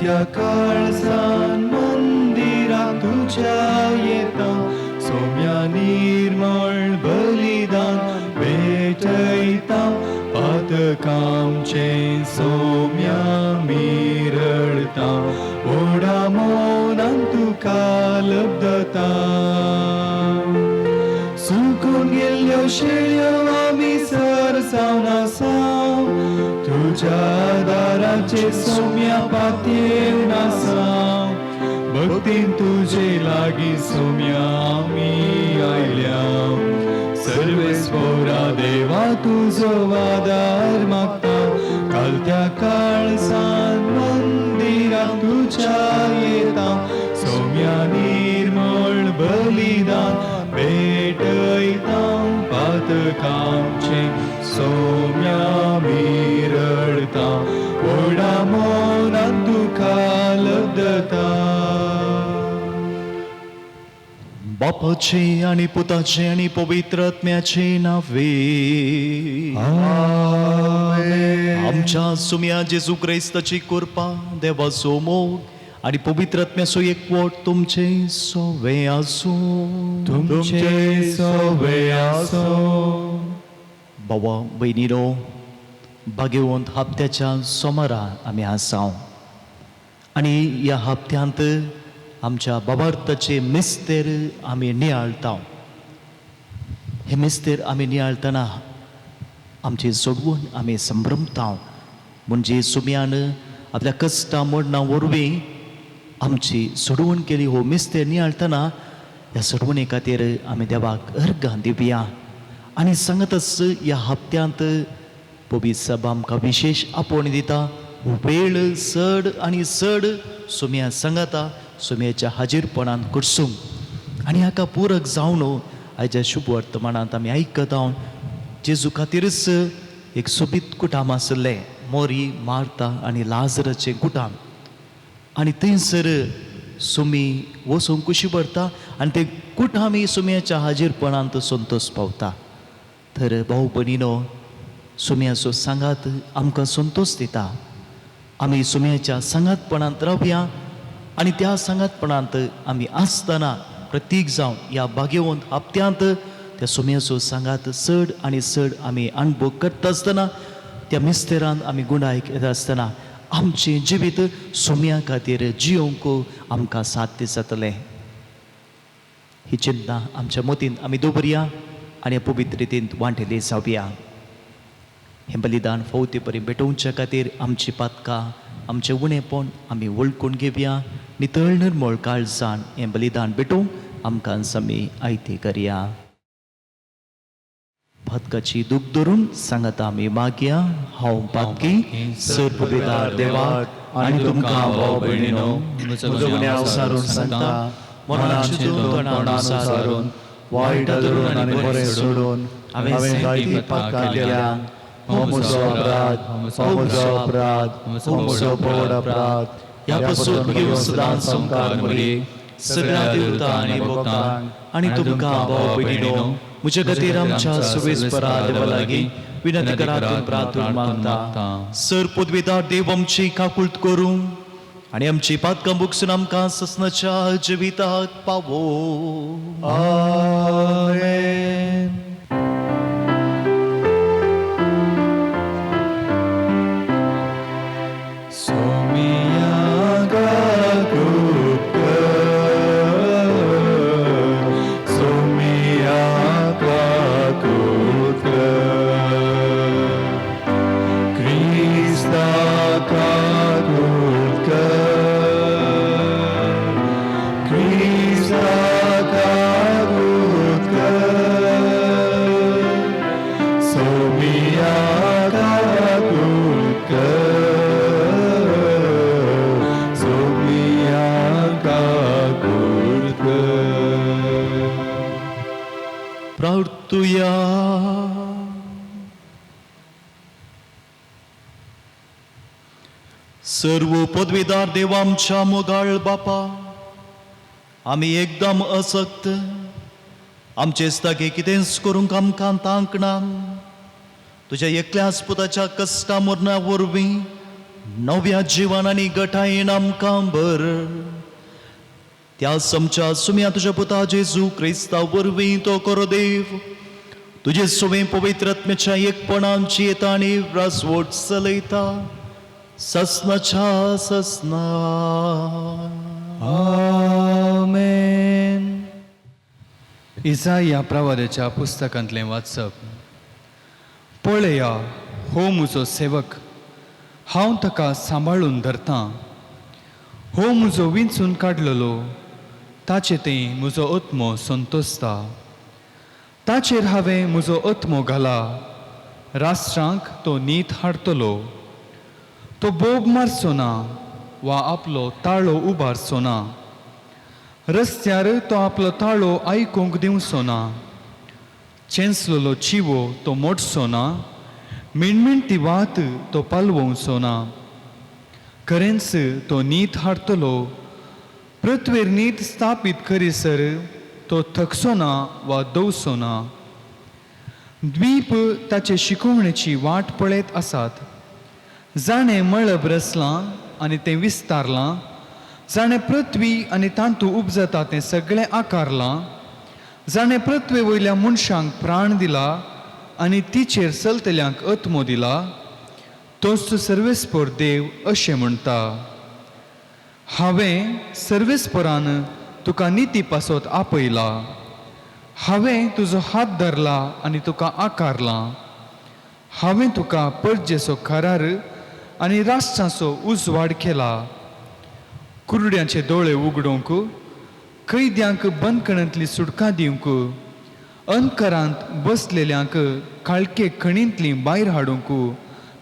त्या काळजान मंदिरात तुझ्या येता सोम्या निर्मळ बलिदान भेटयता पातकामचे सोम्या मिरळता ओढा मौनान तुका लब्धता सुकून गेल्यो शेळ्यो आमी सरसावन आसाव तुझ्या दाराचे सोम्या पातयेवन आसाव भक्तीन तुजे लागीं सोम्या आमी आयल्या सर्वेस्परा देवा तुजो आदार मागता कालत्या काळजान मंदिरात तुझ्या येता सोम्या निर्मळ बलिदान भेटयता पातकामचे सोम्या मिरळता ओढा मौनान तुका लब्धता बापाचे आणि पुताचे आणि पवित्र आत्म्याचे नावे आमच्या सुम्या जेजू क्रिस्ताची कृपा देवाचो मोग आणि पवित्र आत्म्याचो एकवट तुमचे सोवे आसो तुमचे सोवे आसो भावा बहिणीनो भाग्यवंत हप्त्याच्या सोमारा आमी आसाव आणि ह्या हप्त्यांत आमच्या बाबार्थाचे मिस्तेर आमी नियाळता हे मिस्तेर आमी नियाळतना आमचे सोडवून आमी संभ्रमता म्हणजे सुम्यान आपल्या कश्टा मरणा वरवीं आमची सोडवण केली हो मिस्तेर नियाळतना ह्या सोडवणे खातीर आमी देवाक अर्घां दिवया आनी सांगतच ह्या हप्त्यांत पवित्र सभा आमकां विशेष आपोवणी दिता वेळ चड आनी चड सुम्या सांगाता सुम्याच्या हाजीरपणान कुर्सूंक आनी हाका पूरक जावन आयच्या शुभ वर्तमानांत आमी आयकता जेजू खातीरच एक सोबीत कुटाम आसलें मोरी मार्ता आनी लाजराचें कुटाम आनी थंयसर सुमी वचूंक कुशी पडटा आनी ते कुटामी सुम्याच्या हाजीरपणांत संतोश पावता तर भाऊ भयणीनो सुम्याचो सांगात आमकां संतोश दिता आमी सुम्याच्या सांगातपणांत रावया आनी त्या सांगातपणांत आमी आसतना प्रतीक जावन ह्या भाग्यवंत हप्त्यांत त्या सुम्याचो सांगात चड आनी चड आमी अणभव करता आसतना त्या मिस्तेरान आमी गुणायक येता आसतना आमचें जिवीत सुम्या खातीर जियोंक आमकां साध्य जातलें ही चिंता आमच्या मतीन आमी दवरया आनी पवित्र रितीन वांटेली जावया हें बलिदान फावती परी भेटोवच्या खातीर आमची पातकां आमचें उणेपण आमी वळखून घेवया नितळ निर्मळ काळजान हें बलिदान भेटोवंक आमकां समी आयती करया पातकाची दूख धरून सांगता आमी मागया हांव पातकी सर पवित्र देवाक आनी तुमकां भाव भयणीनो म्हजो गुन्यांव सारून सांगता मरणाची तोंडां सारून वायट धरून आनी बरें सोडून हांवें जायती पातकां केल्या हो म्हजो अपराध हो म्हजो अपराध हो म्हजो पड अपराध ह्या पासून घेवन सदांच संकार मरी सगळ्या देवतां आनी भक्तांक आनी तुमकां भाव भयणीनो म्हजे खातीर आमच्या सुवेस्परा देवा लागीं विनंती करात प्रार्थना मागता सर पदवीदार देव आमची काकुळट करूं आनी आमची पातकां बुकसून आमकां ससनाच्या जिविताक पावो आमेन प्रार्थुया सर्व पदवीदार देवा आमच्या मोगाळ बापा आमी एकदम असक्त आमचे स्ताके कितेंच करूंक आमकां तांकना तुज्या एकल्याच पुताच्या कश्टा मरणा वरवीं नव्या जिवन आनी गटायेन आमकां बर त्या समच्या सुम्या तुझ्या पुता जेजू क्रिस्ता वरवीं तो करो देव तुझे सुमे पवित्र आत्म्याच्या एकपणांची येता आनी रासवट चलयता ससनाच्या ससना. आमेन. इसाया प्रवाद्याच्या पुस्तकांतलें वाचप. पळया हो म्हजो सेवक, हांव ताका सांबाळून धरतां. हो म्हजो विंचून काडलेलो, ताचे तें म्हजो आत्मो संतोसता. ताचेर हांवें म्हजो आत्मो घाला, राष्ट्रांक तो नीत हाडटलो. तो बोब मारचो ना वा आपलो ताळो उबारचो ना. रस्त्यार तो आपलो ताळो आयकूंक दिवचो ना. चेंचलेलो चिवो तो मोडचो ना. मिणमिणती वात तो पालवोवचो ना. खरेंच तो नीत हाडटलो. पृथ्वीर नीत स्थापीत करीसर तो थकचो ना वा दवचो ना. द्वीप ताचे शिकवणेची वाट पळयत आसात. जाणें मळब रचलां आनी तें विस्तारलां. जाणें पृथ्वी आनी तांतू उपजता तें सगळें आकारलां. जाणें पृथ्वे वयल्या मनशांक प्राण दिला आनी तिचेर चलतल्यांक आत्मो दिला. तोच सर्वेस्पर देव अशें म्हणटा. हांवें सर्वेस्परान तुका निती पासत आपयला. हांवें तुजो हात धरला आनी तुका आकारलां. हांवें तुका परजेचो करार आनी राष्ट्राचो उजवाड केला. कुरड्यांचे दोळे उगडोवंक, कैद्यांक बंदखणांतली सुटका दिवंक, अंतरांत बसलेल्यांक काळके खणींतली भायर हाडूंक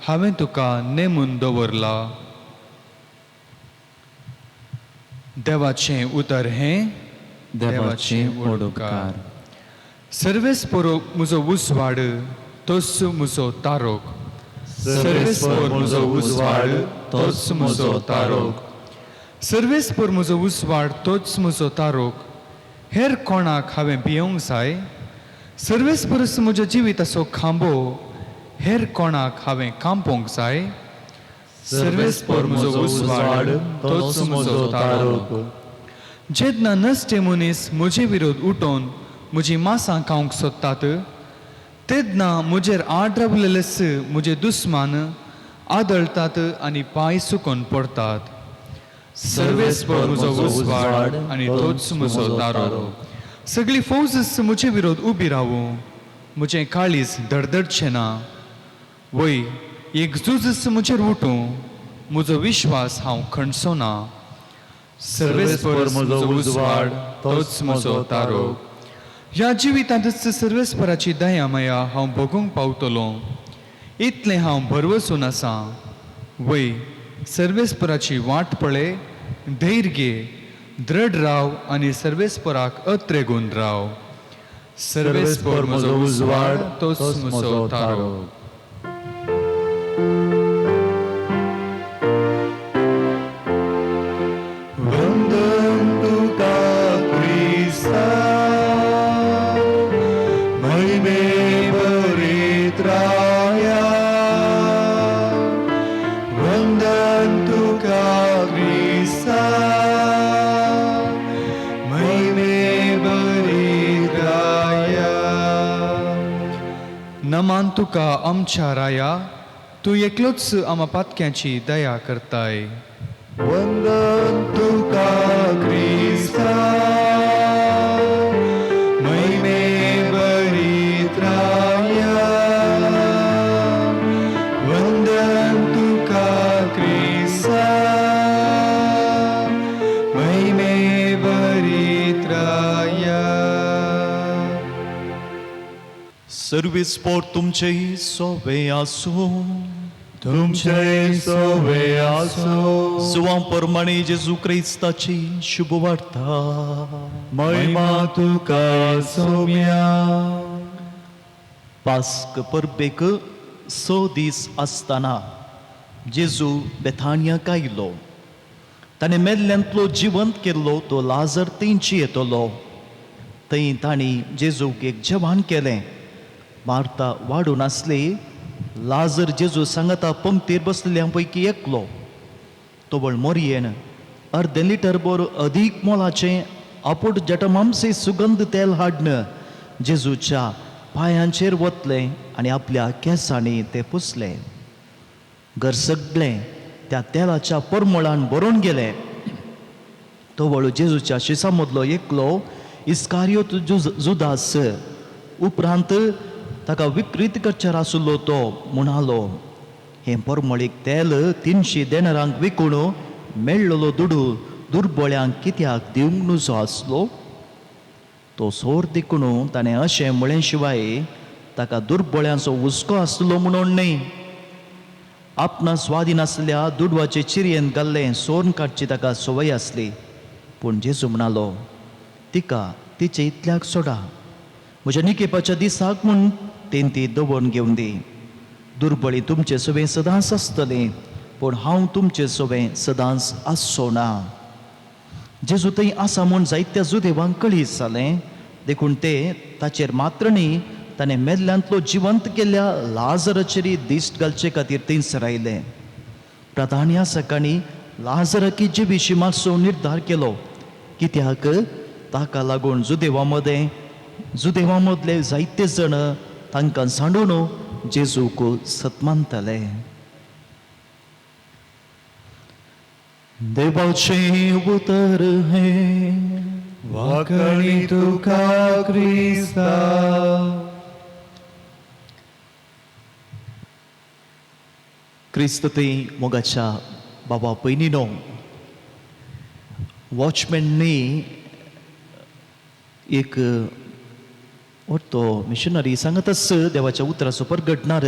हांवें तुका नेमून दवरला. देवाचें उतर हें. देवाचें ओडकार. सर्वेस्परो म्हजो उजवाड, तोच म्हजो तारोक. सर्वेस्पर म्हजो उजवाड, तोच म्हजो तारोक. सर्वेस्पर म्हजो उजवाड, तोच म्हजो तारोक. हेर कोणाक हांवें भियोंक जाय? सर्वेस्परस म्हज्या जिविताचो खांबो. हेर कोणाक हांवें कांपोवंक जाय? सर्वेस्पर म्हजो उजवाड, तोच म्हजो तारोक. जेन्ना नश्टे मनीस म्हजे विरोध उठोवन म्हजी मांसां खावंक सोदतात, तेन्ना म्हजेर आड रावलेलेच म्हजे दुस्मान आदळतात आनी पांय सुकोवन पडतात. सर्वेस्पर म्हजो उजवाड आनी तोच म्हजो तारोक. सगळी फौजच म्हजे विरोध उबी रावूं. म्हजें काळीज धडधडचें ना. वय एक झूजच म्हजेर उठूं. म्हजो विश्वास हांव खणचो ना. सर्वेस्पर म्हजो उजवाड, तोच म्हजो तारोक. ह्या जिवितांतच सर्वेस्पराची दया माया हांव भोगूंक पावतलों. इतलें हांव भरवसून आसा. वय सर्वेस्पराची वाट पळय, धैर्य घे, दृढ राव आनी सर्वेस्पराक अत्रेगून राव. सर्वेस्पर म्हजो उजवाड, तोच म्हजो तारोक. वंदन तुका क्रिस्ता, महिमे भरीत राया. वंदन तुका क्रिस्ता, महिमे भरीत राया. नमान तुका आमच्या राया, तू एकलोच आम्हा पातक्यांची दया करताय. वंदन तुका क्रिस्ता, महिमे भरीत राया. वंदन तुका क्रिस्ता, महिमे भरीत राया. सर्वेस्पर तुमचे सोबे आसूं. तुमचे सोबे आसूं. सुवां प्रमाणे जेजू क्रिस्ताची शुभ वार्ता. महिमा तुका सोम्या. पास्क परबेक 6 दीस आसतना जेजू बेथानियाक आयलो. ताणें मेल्ल्यांतलो जिवंत केल्लो तो लाजर तेंची येतलो. थंय तांणी जेजूक एक जेवण केलें. मार्ता वाडून आसली लाजर जेजू सांगता पंक्तीर बसलेल्यांपैकी एकलो. तो वळ मोरयेन अर्द लिटर बोर अदीक मोलाचें आपूट जटमांसे सुगंध तेल हाडन जेजूच्या पांयांचेर वतलें आनी आपल्या केंसांनी ते पुसलें. घर सगळें त्या तेलाच्या परमळान भरून गेलें. तो वळू जेजूच्या शिसां मदलो एकलो इस्कारियोत जुदास उपरांत ताका विक्रीत करचार आसलो तो म्हणालो, हें परमळीक तेल 300 देनारांक विकून मेळ्ळलो दुडू दुर्बळ्यांक कित्याक दिवंक नजो आसलो. तो सोर देखून ताणें अशें म्हळें शिवाय ताका दुर्बळ्यांचो हुस्को आसलो म्हणून न्ही. आपणा स्वाधीन आसल्या दुडवाचे चिरयेन घाल्लें सोर्न काडची ताका संवय आसली. पूण जेजू म्हणालो, तिका तिचे इतल्याक सोडा. म्हज्या निकेपाच्या दिसाक म्हूण तेन ती दवरून घेवन दी. दुर्बळी तुमचे सवें सदांच आसतली, पूण हांव तुमचे सवें सदांच आसचो ना. जेजू थंय आसा म्हूण जायत्या जुदेवांक कळीत जालें. देखून ते ताचेर मात्र न्ही, ताणें मेल्ल्यांतलो जिवंत केल्ल्या लाजराचेरय दिश्ट घालचे खातीर थंयसर आयले. प्रधान याजकांनी लाजराकी जिवीशी मातसो निर्धार केलो, कित्याक ताका लागून जुदेवां मदले जायते जण तांकां सांडून जेजूक सतमानताले. देवाचे उतर हे वाकणी तुका क्रिस्ता. क्रिस्त ते मोगाच्या बाबा पयनीनो, वॉचमॅननी एक तो मिशनरी सांगत आस देवाच्या उतराचो परगटणार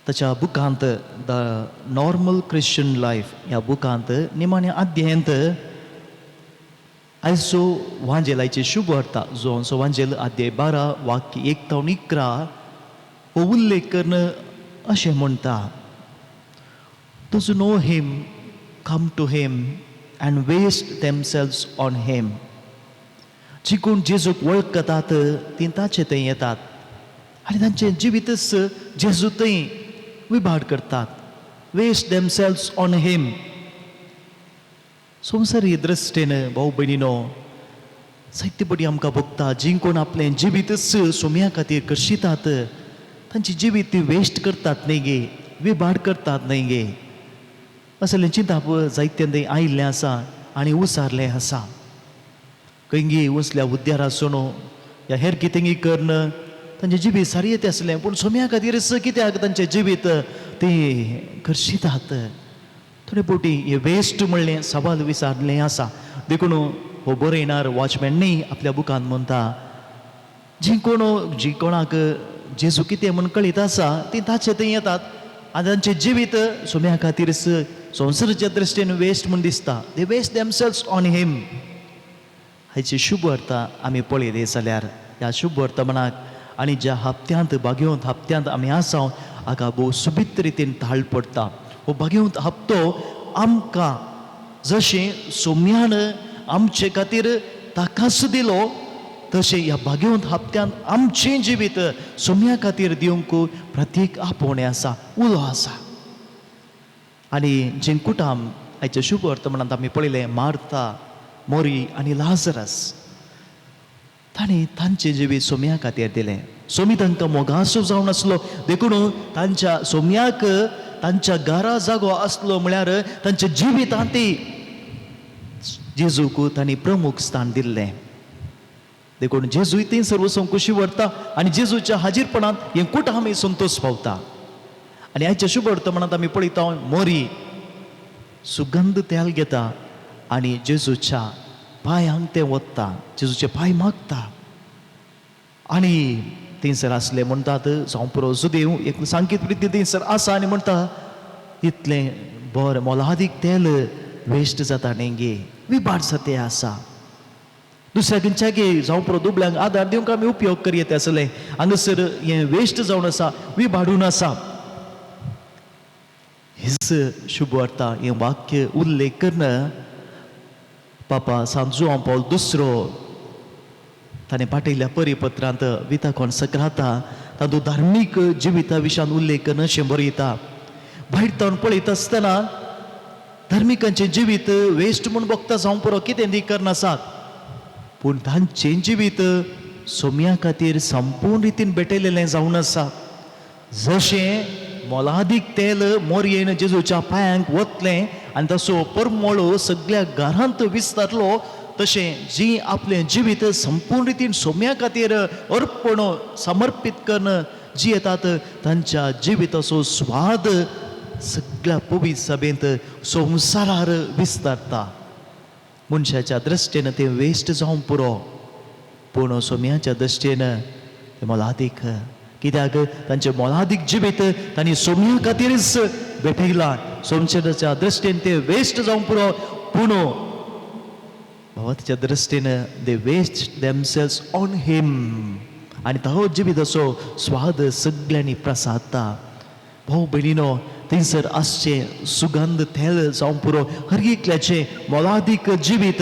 ताच्या बुकांत द नॉर्मल क्रिश्चन लायफ ह्या बुकांत निमाण्या अध्यायांत आयचो वांजेलाचे शुभ अर्थ जो असो वांजेल अध्याय 12 वाक्य 1 ते 11 हो उल्लेख करून अशें म्हणटा, Those who know him come to him and waste themselves on him. जी कोण जेजूक वळखतात ती ताचे थंय येतात आनी तांचें जिवीतच जेजू थंय विभाड करतात. वेस्ट देमसेल्स ऑन हिम. संवसारी दृश्टेन भाऊ भयणीनो, जायते बडी आमकां भोगता जी कोण आपलें जिवीतच सोम्या खातीर करशितात तांची जिवीत ती वेस्ट करतात न्ही गे, विभाड करतात न्ही गे. असलें चिंता जायते आयिल्लें आसा आनी उसारलें आसा. खंयी वसल्या उद्यार आसून या हेर कितेंय करन तांचें जिवीत सारी येते आसलें, पूण सोम्या खातीरच कित्याक तांचें जिवीत ती करशितात. थोडे पोटी हे वेस्ट म्हणलें सवाल विचारलें आसा. देखून हो बरयणार वॉचमॅननी आपल्या बुकांत म्हणटा, जी कोणाक जेजू कितें म्हूण कळीत आसा ती ताचे थंय येतात आनी तांचें जिवीत सोम्या खातीरच संवसाराच्या दृश्टेन वेस्ट म्हूण दिसता. दे वेस्ट देमसेल्स ऑन हिम. हाचे शुभ अर्थ आमी पळयले जाल्यार ह्या शुभ अर्थ मनाक आनी ज्या हप्त्यांत बागेवंत हप्त्यांत आमी आसा हाका भोव सुबीत रितीन ताळ पडटा. हो बागेवंत हप्तो आमकां जशें सोम्यान आमचे खातीर ताकाच दिलो तशें ह्या बागेवंत हप्त्यांत आमचें जिवीत सोम्या खातीर दिवंक प्रत्येक आपोवणें आसा, उलो आसा. आनी जें कुटाम हाचे शुभ अर्थ म्हणत आमी पळयलें मार्था, मोरी आनी लाजरस. तांणी तांचें जिवीत सोम्या खातीर दिलें. सोमी तांकां मोगासो जावन आसलो, देखून तांच्या सोम्याक तांच्या घरा जागो आसलो म्हळ्यार तांच्या जिवितांत जेजूक तांणी प्रमुख स्थान दिल्लें. देखून जेजू थंय सर्व संकुशी व्हरता आनी जेजूच्या हाजीरपणांत हें कुटाम संतोश पावता. आनी आयच्या शुभ अर्थ म्हणत आमी पळयता मोरी सुगंध तेल घेता आनी जेजूच्या पांयांक ते वत्ता, जेजूचे पांय मागता. आनी थंयसर आसले म्हणटात जावं पुरो सुदेव एक सांकेत रिती थंयसर आसा आनी म्हणटा इतलें बरें मोलादीक तेल वेस्ट जाता न्ही गे, विभाड जाते आसा. दुसऱ्या खंयच्यागे जावं पुरो दुबळ्यांक आदार दिवंक आमी उपयोग करीत आसले, हांगासर हें वेस्ट जावन आसा, विभाडून आसा. हेच शुभ अर्थ हें वाक्य उल्लेख करून पापा सांत जुआंव पौल II ताणें पाठयल्ल्या परिपत्रांत विता कॉन्सक्राता तातूंत धार्मीक जिविता विशयान उल्लेख करणशें बरयता. भायर तावन पळयत आसतना धार्मिकांचें जिवीत वेस्ट म्हूण बगता जावं पुरो कितें करना आसात, पूण तांचें जिवीत सोम्या खातीर संपूर्ण रितीन भेटयलेलें जावन आसा. जशें मोलादीक तेल मोरयेन जेजूच्या पांयांक वतलें आनी तसो परमळो सगळ्या घरांत विस्तारलो, तशें जी आपलें जिवीत संपूर्ण रितीन सोम्या खातीर अर्पण समर्पीत करून जी येतात तांच्या जिविताचो स्वाद सगळ्या पवित्र सभेंत संवसारार विस्तारता. मनशाच्या दृश्टेन तें वेस्ट जावं पुरो, पूण सोम्याच्या दृश्टेन तें मोलादीक. कित्याक तांचें मोलादीक जिवीत तांणी सोम्या खातीरच भेटयलां. सोमच्या दृश्टेन तें वेस्ट जावं पुरो, पूण भगवंताच्या दृश्टेन दे वेस्ट देमसेल्स ऑन हिम. आनी तो जिवीत असो स्वाद सगळ्यांनी प्रसादता. भाऊ भयणीनो, थंयसर आसचें सुगंध तेल जावं पुरो हर एकल्याचें मोलादीक जिवीत.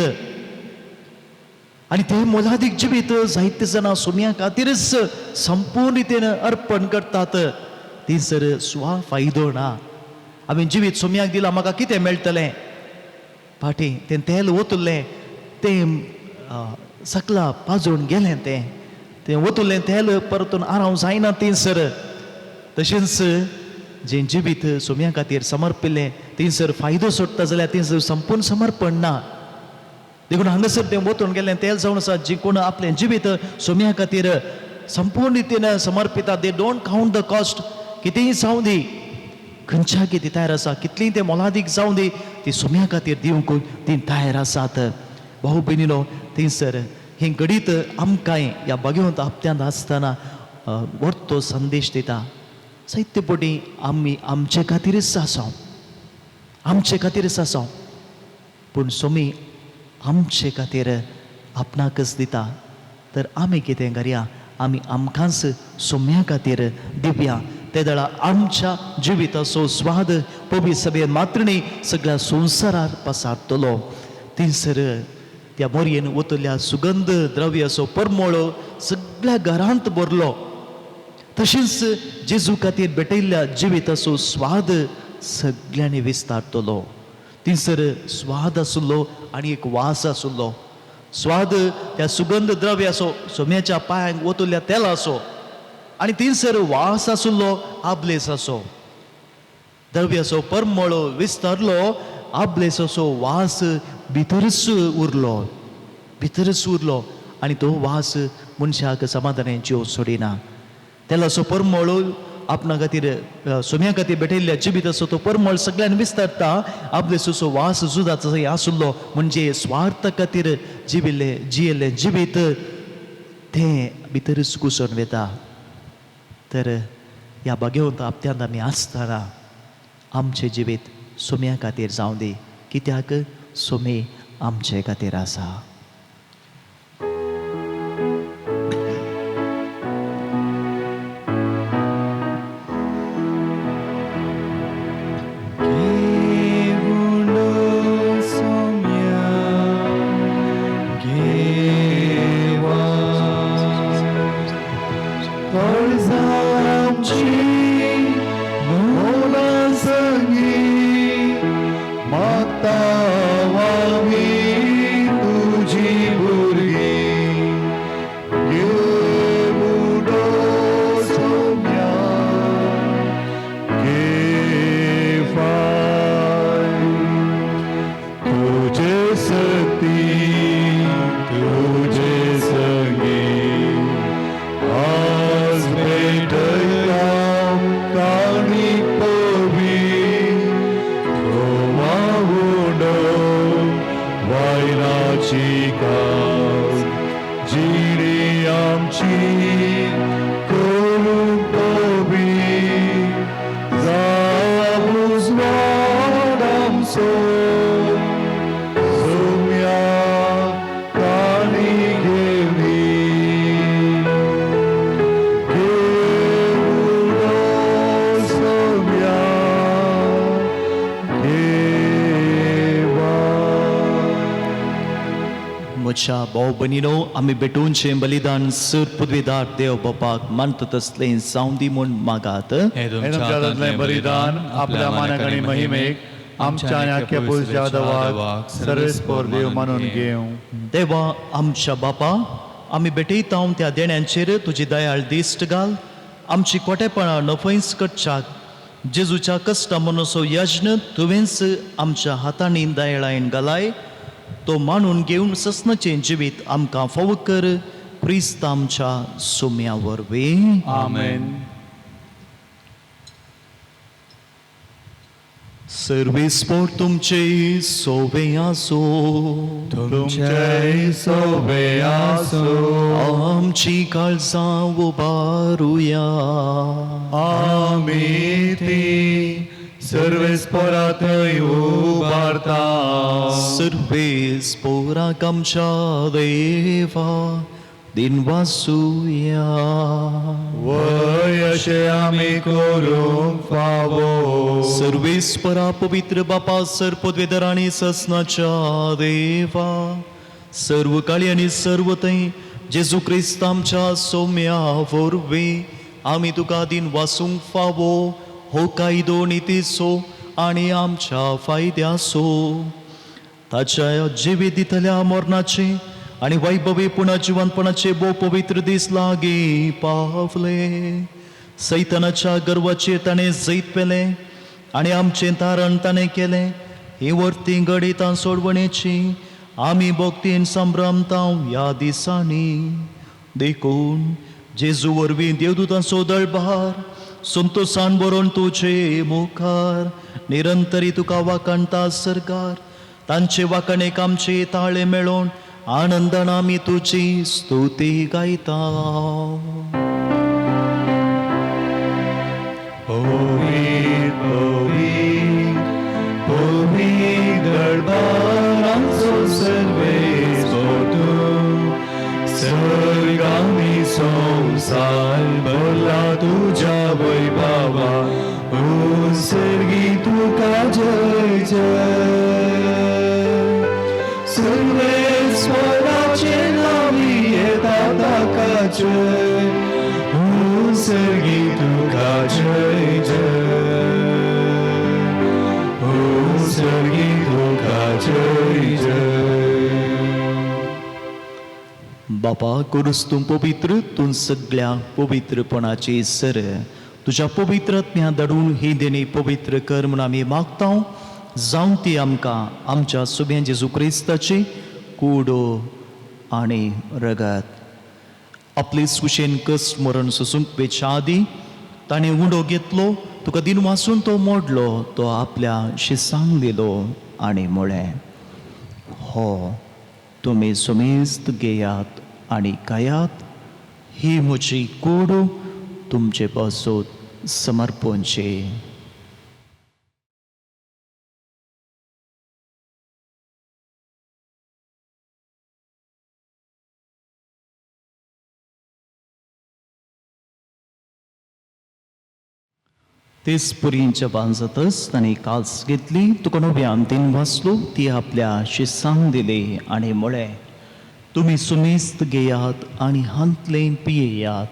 आनी तें मोलादीक जिवीत जायते जाणां सोम्या खातीरच संपूर्ण रितीन अर्पण करतात. थंयसर स्वा फायदो ना. हांवें जिवीत सोम्याक दिलां, म्हाका कितें मेळटलें? फाटीं तें तेल वतुल्लें, तें सकला पाजून गेलें, तें वतुल्लें तेल परतून आराव जायना थंयसर. तशेंच जें जिवीत सोम्या खातीर समर्पिल्लें थंयसर फायदो सोडटा जाल्यार थंयसर संपूर्ण समर्पण ना. देखून हांगासर तें वतून गेलें तेल जावन आसा. जी कोण आपलें जिवीत सोम्या खातीर संपूर्ण रितीन समर्पिता, they don't count the cost. कितेंय जावं दी, खंयच्या कितें तयार आसा, कितलीं तें मोलादीक जावं दी, ती सोम्या खातीर दिवंक ती तयार आसात. भाऊ भयणीनो, थंयसर हें घडीत आमकांय ह्या भगवंत हप्त्यांत आसतना व्हडतो संदेश दिता. जायते फावटी आमी आमचे खातीरच आसां, आमचे खातीरच आसां, पूण सोमी आमचे खातीर आपणाकच दिता. तर आमी कितें करया? आमी आमकांच सोम्या खातीर दिवया. ते दळा आमच्या जिविताचो स्वाद पवित्र सभेन मात्र न्ही, सगळ्या संवसारार पसारतलो. थंयसर त्या मोरयेन वतल्या सुगंध द्रव्याचो परमळो सगळ्या घरांत भरलो. तशेंच जेजू खातीर भेटयल्ल्या जिविताचो स्वाद सगळ्यांनी विस्तारतलो. थंयसर स्वाद आसलो आनी एक वास आसलो. स्वाद त्या सुगंध द्रव्याचो, सोम्याच्या पांयांक वतुल्ल्या तेलाचो, आनी थंयसर वास आसलो आबलेसाचो. द्रव्याचो परमळो विस्तारलो, आबलेसाचो वास भितरच उरलो, भितरच उरलो. आनी तो वास मनशाक समाधानान जीव सोडिना. तेलाचो परमळो आपणा खातीर सोम्या खातीर भेटयल्ल्या जिविताचो तो परमळ सगळ्यान विस्तारता. आबलेसाचो वास जुदाचो आसलो, म्हणजे स्वार्थ खातीर जियेल्लें जिवीत तें भितरच घुसोन वेता. तर ह्या भगवंत हप्त्यांत आमी आसतना आमचें जिवीत सोम्या खातीर जावं दी, कित्याक सोमी आमचे खातीर आसा. म्हज्या भाव भयणीनो, आमी भेटूनचें बलिदान सर पदवेदार देव बापाक मानता तसलें जावं दी म्हूण मागात. हे तुमच्या हातांतलें बलिदान आपल्या मानाक आनी महिमेक आमच्या आनी आख्या पुलच्या देवाक सर्वेस्पर देव मानून घेवं. देवा आमच्या बापा, आमी भेटयता त्या देण्यांचेर तुजी दयाळ दिश्ट घाल. आमची कोटेपणां नफयस करच्याक जेजूच्या कश्टा मनसो यज्ञ तुवेंच आमच्या हातांनी दयाळायन घालाय. तो मानून घेवन ससनाचें जिवीत आमकां फावो कर. क्रिस्त आमच्या सोम्या वरवीं. आमेन. सर्वेस्पर तुमचे सोबे आसो. तुमचे सोबे आसो. आमची काळजां उबारुया. आमी ती सर्वेस्परा थंय उबारता. सर्वेस्पराक आमच्या देवा दिनवासुया. वय अशें आमी करूंक फावो. सर्वेस्परा पवित्र बापा सर्पद्वेदर आनी ससनाच्या देवा सर्व काळी आनी सर्व थंय जेजू क्रिस्त आमच्या सोम्या वरवीं आमी तुका दिन वासूंक फावो. हो कायदो नितीसो आनी आमच्या फायद्यासो. ताच्या जिवीत दितल्या मरणाचे आनी वैभवीपुणा जिवंतपणाचे भोव पवित्र दीस लागीं पावले. सैतानाच्या गर्वाचेर ताणें जैत पेलें आनी आमचें तारण ताणें केलें. ही वर्ती घडयता सोडवणेची आमी भक्तीन संभ्रमता ह्या दिसांनी. देखून जेजू वरवीं देवदूतांचो दळभार संतोषान बरोवन तुजे मुखार निरंतरी तुका वाकणटा सरकार. तांचे वाकणेक आमचे ताळे मेळोवन आनंदान आमी तुजी स्तुती गायता. पवित्र पवित्र पवित्र दळभार आमचो सर्वेस्पर तूं. सर्गांनी संवसार भरला तुज्या वैभवा. सर्गी तुका जय जय. सर्वेस्पराचे नावी येता ताका जय. सर्गी तुका जय जय. सर्गी तुका जय जय. बापा करूस तूं पवित्र, तूं सगळ्या पवित्रपणाची सर. तुज्या पवित्रत्म्या धाडून ही देणी पवित्र कर म्हूण आमी मागता. जावं ती आमकां आमच्या सोब्या जेजू क्रिस्ताची कुडो आनी रगत. आपले सुशेन कश्ट मरण सोसूंक पेच्या आदी ताणें उडो घेतलो. तुका दिन वासून तो मोडलो. तो आपल्या शिसांक दिलो आनी म्हळें, हो तुमी सुमेस्त घेयात आनी खायात. ही म्हजी कूड तुमचे पासत समर्पणचे. तेच पुरींच्या बांजतच ताणें काल्स घेतली. तुका नव्यान तीन वाचलो. ती आपल्या शिसांक दिली आनी म्हळें, तुमी सुमेस्त घेयात आनी हांतलें पियेयात.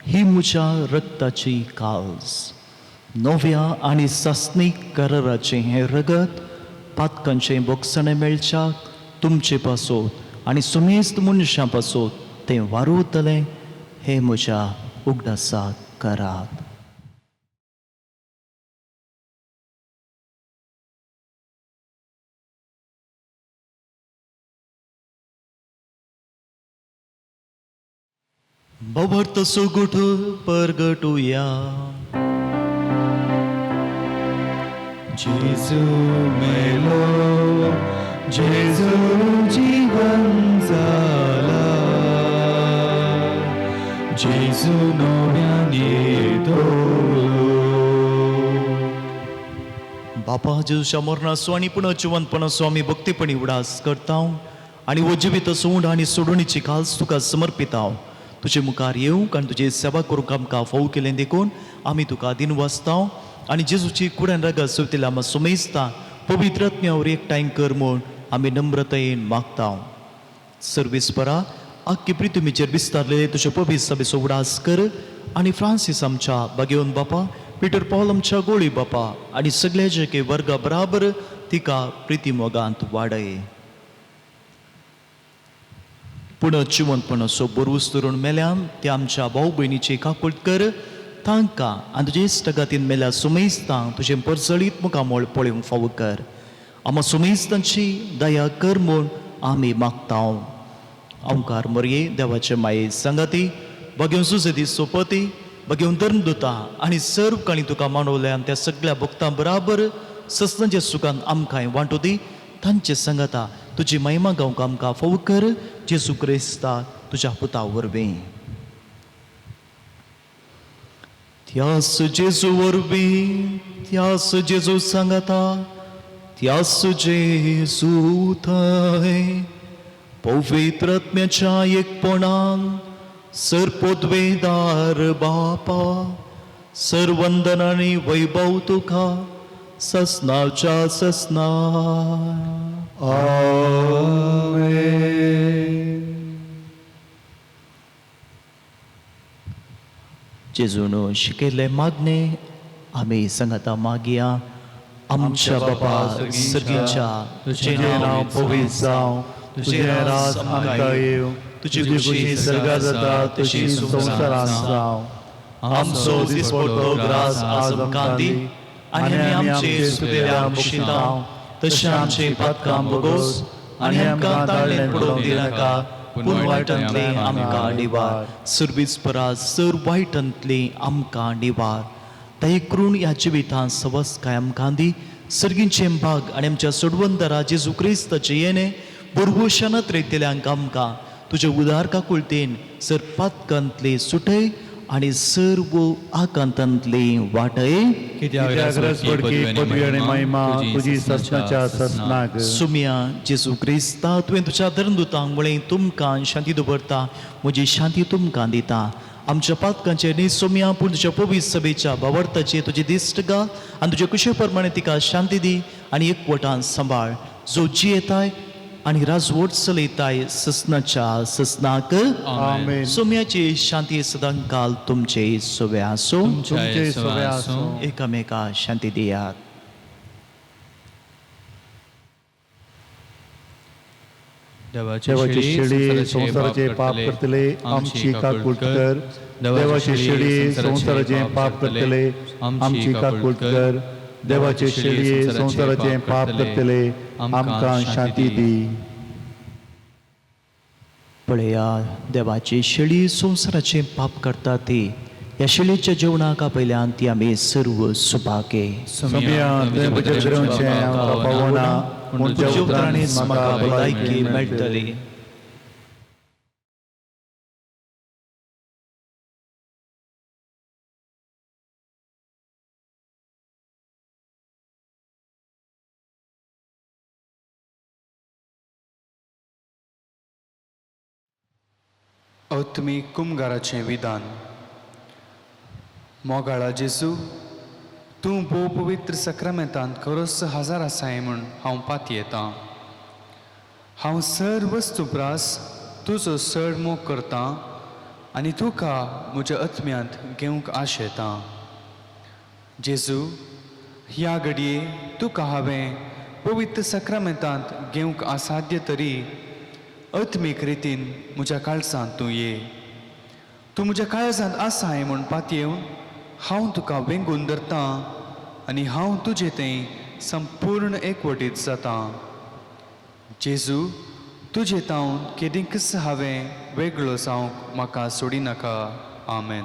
ही म्हज्या रक्ताची काल्स. नव्या आनी सासणीक कराराचें हें रगत पातकांचें बोगसणें मेळच्याक तुमचे पासत आनी सुमेस्त मनशां पासत तें वारुतलें. हें म्हज्या उगडासाक करात. Bavarta sugutu pergetuya. जेजू मेलो, जेजू जीवन जाला. जेजू नव्यान येतो. बापा जेजूच्या मरणाचो आनी पुन्हा जिवंतपणाचो आमी भक्तीपणी उडास करता आनी वो जिवीत सोड आनी सोडणीची काल्स तुका समर्पिता. तुजे मुखार येवंक आनी तुजी सेवा करूंक आमकां फावो केलें देखून आमी तुका दिन वाचता आनी जेजूची कुड्यान रगत सुटिला आमी सुमेजता. पवित्रत्म्यावर एकठांय कर म्हूण आमी नम्रतायेन मागता. सर्वेस्परा आख्खे पृथ्वीचेर विस्तारलेले तुझे पवित्र सभेचो उडास कर आणि फ्रांसीस आमच्या बागेवन बापा पीटर पॉल आमच्या गोळी बापा आणि सगळ्या जगे वर्गा बराबर तिका प्रिती मोगांत वाडय. पुण जिवंतपणाचो बरोस धरून मेल्यान ते आमच्या भाऊ भयणीचे काकुळट कर तांकां आनी तुजे इश्टगातीन मेल्या सुमेस्तांक तुजे परजळीत मुखामोळ पळोवंक फावो कर. आम्हा सुमेस्तांची दया कर म्हूण आमी मागतांव. ओंकार मोरये देवाचे माये संगाती भगेव सुसेदी सोपती भगेव धर्मदुता आनी सर्व काणी तुका मानवल्यान त्या सगळ्या भक्तां बराबर सस्तांच्या सुखान आमकांय वांटो दी. तांचे संगता तुजी महिमा गावंक आमकां फावो कर. जेजू क्रिस्ता तुज्या पुता वरवीं. त्यास जेजू वरवीं त्यास जेजू सांगता त्यास जेजू थंय पवित्र आत्म्याच्या एकपणान सर्पोद्वेदार बापा सर्वंदन आनी वैभव तुका ससनाच्या ससना. जेजून शिकयले मागणे आमी संगता मागया. आमच्या बापा सर्गीच्या तुझे नांव पवित्र जावं तुझे राज आमकां येव तुझी खुशी सर्गा जाता तशी संवसारांत जावं. आमचो दिसपडटो ग्रास आज आमकां दी आनी आमी आमचे सुदेल्या बक्षितांव तशें आमचे पातकां बगोस आनी आमकां ताळ्ळें पडोवंक दिनाका पूण वायटांतले आमकां निवार. सर्वेस्परा सर वायटांतले आमकां निवार. दये करून ह्या जिवितांत सवस काय आमकां दी. सर्गींचे भाग आनी आमच्या सोडवंदरा जेजू क्रिस्ताचे येणे बरगोशानात रयतल्यांक आमकां तुजे उदार काकुळतेन सर पातकांतले सुटय आनी सर्व आकांतांतले वाटय. कित्याक रसपडकी पदवी आनी महिमा तुजी ससनाच्या ससनाक. सुम्या जेजू क्रिस्ता तुवें तुज्या धर्मदुतांक म्हळें तुमकां शांती दवरता म्हजी शांती तुमकां दिता. आमच्या पातकांचे न्ही सोम्या पूण तुज्या पवित्र सभेच्या भावार्थाचे तुजे दिश्ट घाल आनी तुजे कुशे प्रमाणे तिका शांती दी आनी एकवटान सांबाळ. जो जियेताय आनी राजवट चलयताय ससनाच्या ससनाक. आमेन. सोम्याची शांती सदां काल तुमचे सोबे आसूं. तुमचे सोबे आसूं. एकामेका शांती दियात. देवाची शिडी संसाराचे पाप करतले आमची काकुळट कर. देवाची शिडी संसाराचे पाप करतले आमची काकुळट कर. देवाचे शिडी संसाराचे पाप करतले आमकां शांती दी. पळया देवाची शेळी संसाराचे पाप करता ती ह्या शेळीच्या जेवणाक पयल्यान ती आमी सर्व सुपाके. सोम्या तुवें म्हज्या ग्रहांचें आमकां पावना पूण तुज्या उतरांनीच म्हाका भलायकी मेळटली. अवतमी कुमगाराचें विधान. मोगाळा जेजू तूं भोव पवित्र सक्रामेंतांत खरोच हजार आसाय म्हूण हांव पात येतां. हांव सर वस्तू प्रास तुजो चड मोग करतां आनी तुका म्हज्या आत्म्यांत घेवंक आशेतां. जेजू ह्या घडये तुका हांवें पवित्र सक्रामेंतांत घेवंक असाध्य तरी आत्मीक रितीन म्हज्या काळजांत तूं ये. तूं म्हज्या काळजांत आसाय म्हूण पातयेवन हांव तुका वेंगून धरतां आनी हांव तुजें तें संपूर्ण एकवटीत जातां. जेजू तुजे तावन केदींकच हांवें वेगळो जावंक म्हाका सोडिनाका. आमेन.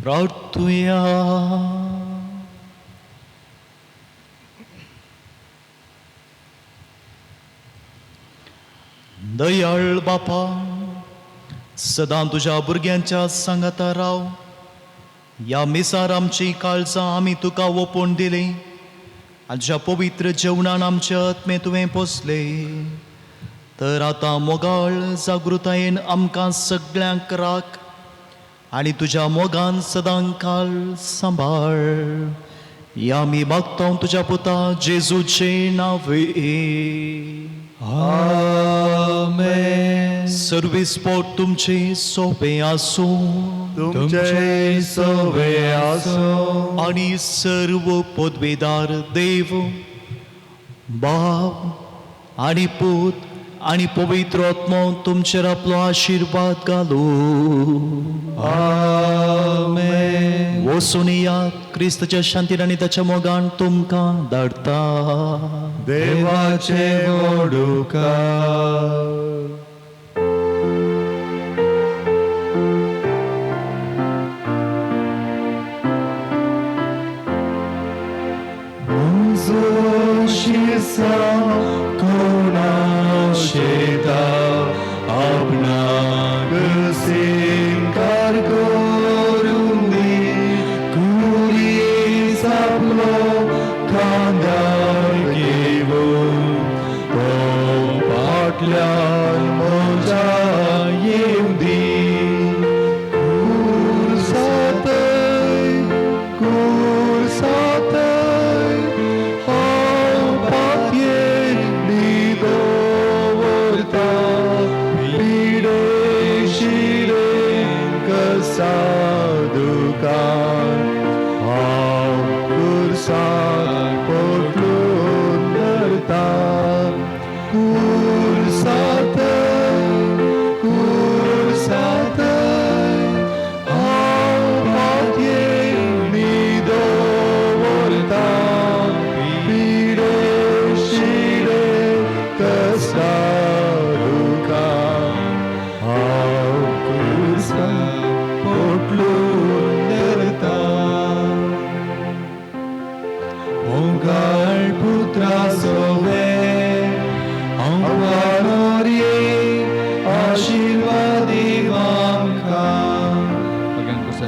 प्रार्थूया. दयाळ बापा, सदां तुझ्या भुरग्यांच्या सांगाता राव. या मिसार आमची काळजां आमी तुका ओपोवन दिली आनी तुज्या पवित्र जेवणान आमचे आत्मे तुवें पोसले. तर आतां मोगाळ जागृतायेन आमकां सगळ्यांक राख आनी तुज्या मोगान सदां काल सांबाळ. या आमी मागता तुज्या पुता जेजूचे नांवे. आमेन. सर्विस्पोट तुमचे सोबे आसूं. तुमचे सवे आसो आणि सर्व पदवेदार देव बाप आणि पूत आणि पवित्र आत्मा तुमचेर आपलो आशीर्वाद घालू. आमेन. वचून यात क्रिस्ताच्या शांतीन आनी ताच्या मोगान तुमकां धाडटा. देवाचे ओडुकार.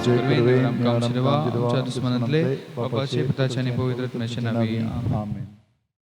राज्य करवे, नेवराम काम शिरवा, आमच्या दुश्मनांतले, बापाचे, पिताचे आणि पवित्र आत्म्याचे नावे. आमेन. आमेन.